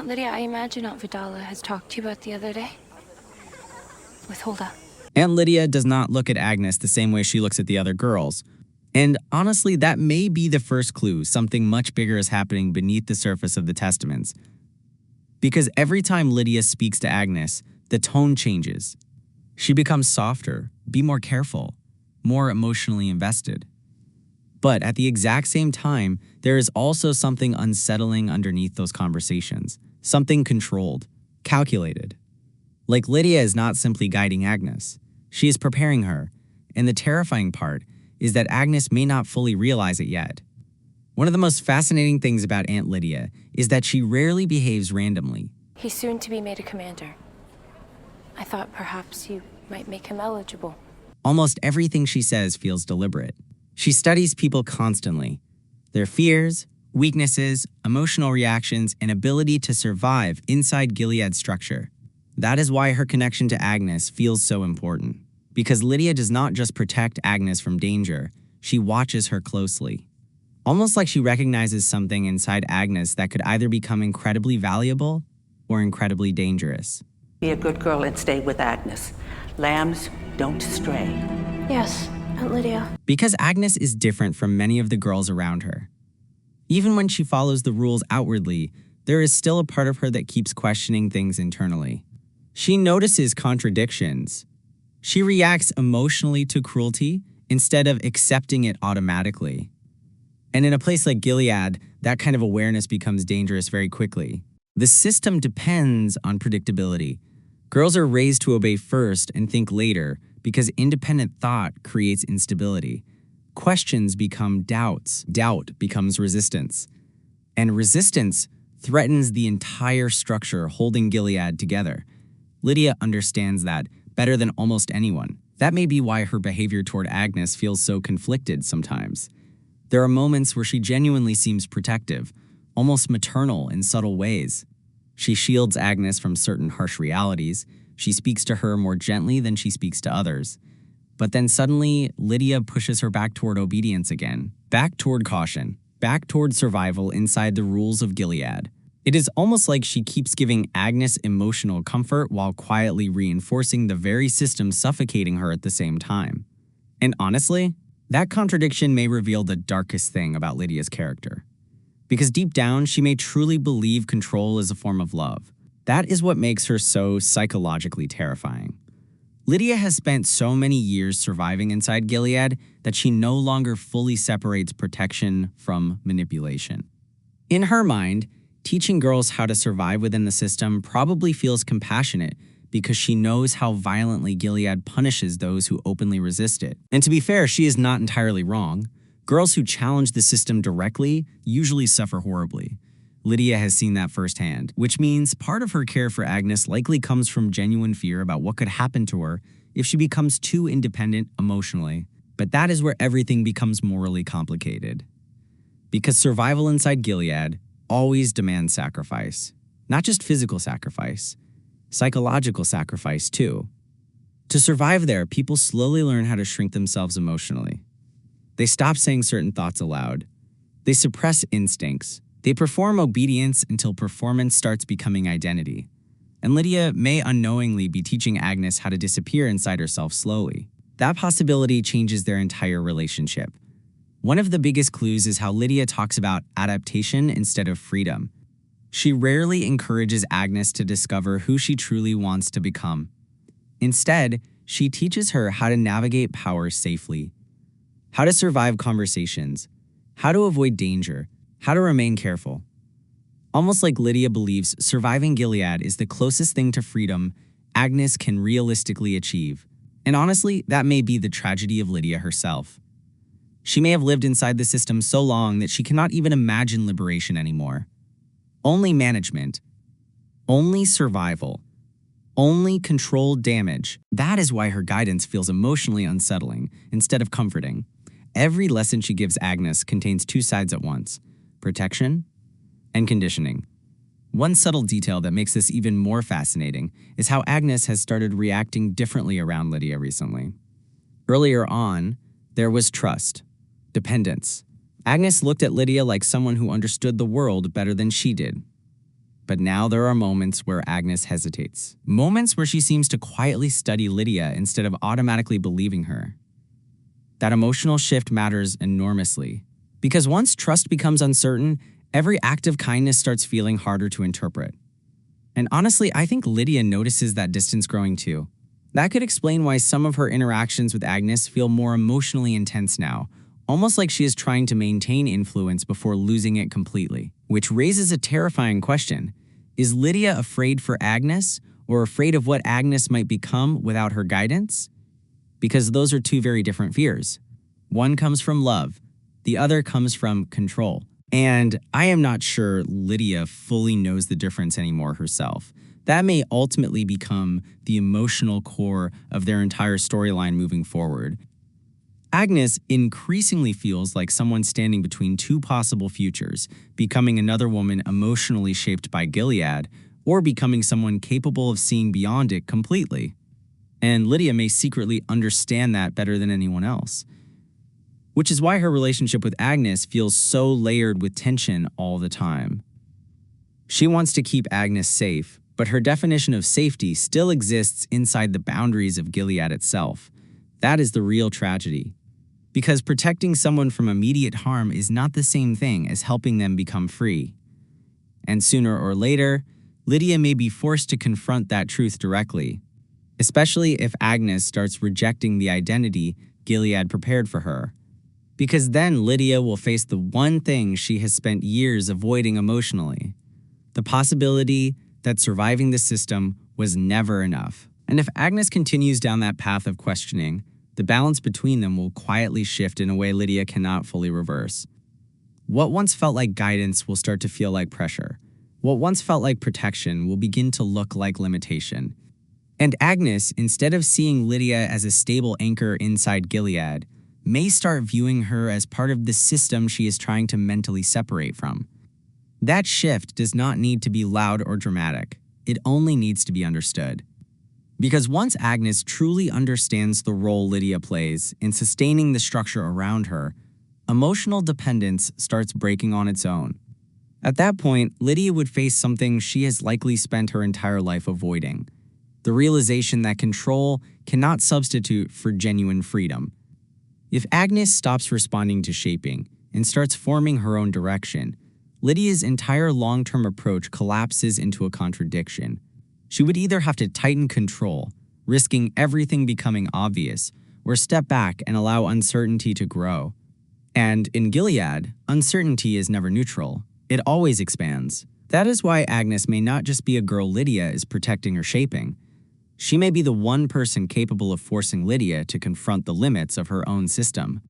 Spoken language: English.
Aunt Lydia, I imagine Aunt Vidala has talked to you about the other day. With Hulda. Aunt Lydia does not look at Agnes the same way she looks at the other girls. And honestly, that may be the first clue something much bigger is happening beneath the surface of the Testaments. Because every time Lydia speaks to Agnes, the tone changes. She becomes softer, be more careful, more emotionally invested. But at the exact same time, there is also something unsettling underneath those conversations, something controlled, calculated. Like Lydia is not simply guiding Agnes, she is preparing her, and the terrifying part is that Agnes may not fully realize it yet. One of the most fascinating things about Aunt Lydia is that she rarely behaves randomly. He's soon to be made a commander. I thought perhaps you might make him eligible. Almost everything she says feels deliberate. She studies people constantly, their fears, weaknesses, emotional reactions, and ability to survive inside Gilead's structure. That is why her connection to Agnes feels so important. Because Lydia does not just protect Agnes from danger, she watches her closely. Almost like she recognizes something inside Agnes that could either become incredibly valuable or incredibly dangerous. Be a good girl and stay with Agnes. Lambs don't stray. Yes, Aunt Lydia. Because Agnes is different from many of the girls around her. Even when she follows the rules outwardly, there is still a part of her that keeps questioning things internally. She notices contradictions. She reacts emotionally to cruelty instead of accepting it automatically. And in a place like Gilead, that kind of awareness becomes dangerous very quickly. The system depends on predictability. Girls are raised to obey first and think later because independent thought creates instability. Questions become doubts. Doubt becomes resistance. And resistance threatens the entire structure holding Gilead together. Lydia understands that better than almost anyone. That may be why her behavior toward Agnes feels so conflicted sometimes. There are moments where she genuinely seems protective, almost maternal in subtle ways. She shields Agnes from certain harsh realities. She speaks to her more gently than she speaks to others. But then suddenly, Lydia pushes her back toward obedience again, back toward caution, back toward survival inside the rules of Gilead. It is almost like she keeps giving Agnes emotional comfort while quietly reinforcing the very system suffocating her at the same time. And honestly, that contradiction may reveal the darkest thing about Lydia's character. Because deep down, she may truly believe control is a form of love. That is what makes her so psychologically terrifying. Lydia has spent so many years surviving inside Gilead that she no longer fully separates protection from manipulation. In her mind, teaching girls how to survive within the system probably feels compassionate because she knows how violently Gilead punishes those who openly resist it. And to be fair, she is not entirely wrong. Girls who challenge the system directly usually suffer horribly. Lydia has seen that firsthand, which means part of her care for Agnes likely comes from genuine fear about what could happen to her if she becomes too independent emotionally. But that is where everything becomes morally complicated. Because survival inside Gilead always demands sacrifice. Not just physical sacrifice, psychological sacrifice too. To survive there, people slowly learn how to shrink themselves emotionally. They stop saying certain thoughts aloud. They suppress instincts. They perform obedience until performance starts becoming identity. And Lydia may unknowingly be teaching Agnes how to disappear inside herself slowly. That possibility changes their entire relationship. One of the biggest clues is how Lydia talks about adaptation instead of freedom. She rarely encourages Agnes to discover who she truly wants to become. Instead, she teaches her how to navigate power safely, how to survive conversations, how to avoid danger, how to remain careful. Almost like Lydia believes surviving Gilead is the closest thing to freedom Agnes can realistically achieve. And honestly, that may be the tragedy of Lydia herself. She may have lived inside the system so long that she cannot even imagine liberation anymore. Only management, only survival, only controlled damage. That is why her guidance feels emotionally unsettling instead of comforting. Every lesson she gives Agnes contains two sides at once: protection and conditioning. One subtle detail that makes this even more fascinating is how Agnes has started reacting differently around Lydia recently. Earlier on, there was trust, dependence. Agnes looked at Lydia like someone who understood the world better than she did. but now there are moments where Agnes hesitates. Moments where she seems to quietly study Lydia instead of automatically believing her. That emotional shift matters enormously, because once trust becomes uncertain, every act of kindness starts feeling harder to interpret. And honestly, I think Lydia notices that distance growing too. That could explain why some of her interactions with Agnes feel more emotionally intense now, almost like she is trying to maintain influence before losing it completely. Which raises a terrifying question. Is Lydia afraid for Agnes, or afraid of what Agnes might become without her guidance? Because those are two very different fears. One comes from love, the other comes from control. And I am not sure Lydia fully knows the difference anymore herself. That may ultimately become the emotional core of their entire storyline moving forward. Agnes increasingly feels like someone standing between two possible futures, becoming another woman emotionally shaped by Gilead, or becoming someone capable of seeing beyond it completely. And Lydia may secretly understand that better than anyone else. Which is why her relationship with Agnes feels so layered with tension all the time. She wants to keep Agnes safe, but her definition of safety still exists inside the boundaries of Gilead itself. That is the real tragedy. Because protecting someone from immediate harm is not the same thing as helping them become free. And sooner or later, Lydia may be forced to confront that truth directly, especially if Agnes starts rejecting the identity Gilead prepared for her. Because then Lydia will face the one thing she has spent years avoiding emotionally: the possibility that surviving the system was never enough. And if Agnes continues down that path of questioning, the balance between them will quietly shift in a way Lydia cannot fully reverse. What once felt like guidance will start to feel like pressure. What once felt like protection will begin to look like limitation. And Agnes, instead of seeing Lydia as a stable anchor inside Gilead, may start viewing her as part of the system she is trying to mentally separate from. That shift does not need to be loud or dramatic. It only needs to be understood. Because once Agnes truly understands the role Lydia plays in sustaining the structure around her, emotional dependence starts breaking on its own. At that point, Lydia would face something she has likely spent her entire life avoiding: the realization that control cannot substitute for genuine freedom. If Agnes stops responding to shaping and starts forming her own direction, Lydia's entire long-term approach collapses into a contradiction. She would either have to tighten control, risking everything becoming obvious, or step back and allow uncertainty to grow. And in Gilead, uncertainty is never neutral. It always expands. That is why Agnes may not just be a girl Lydia is protecting or shaping. She may be the one person capable of forcing Lydia to confront the limits of her own system.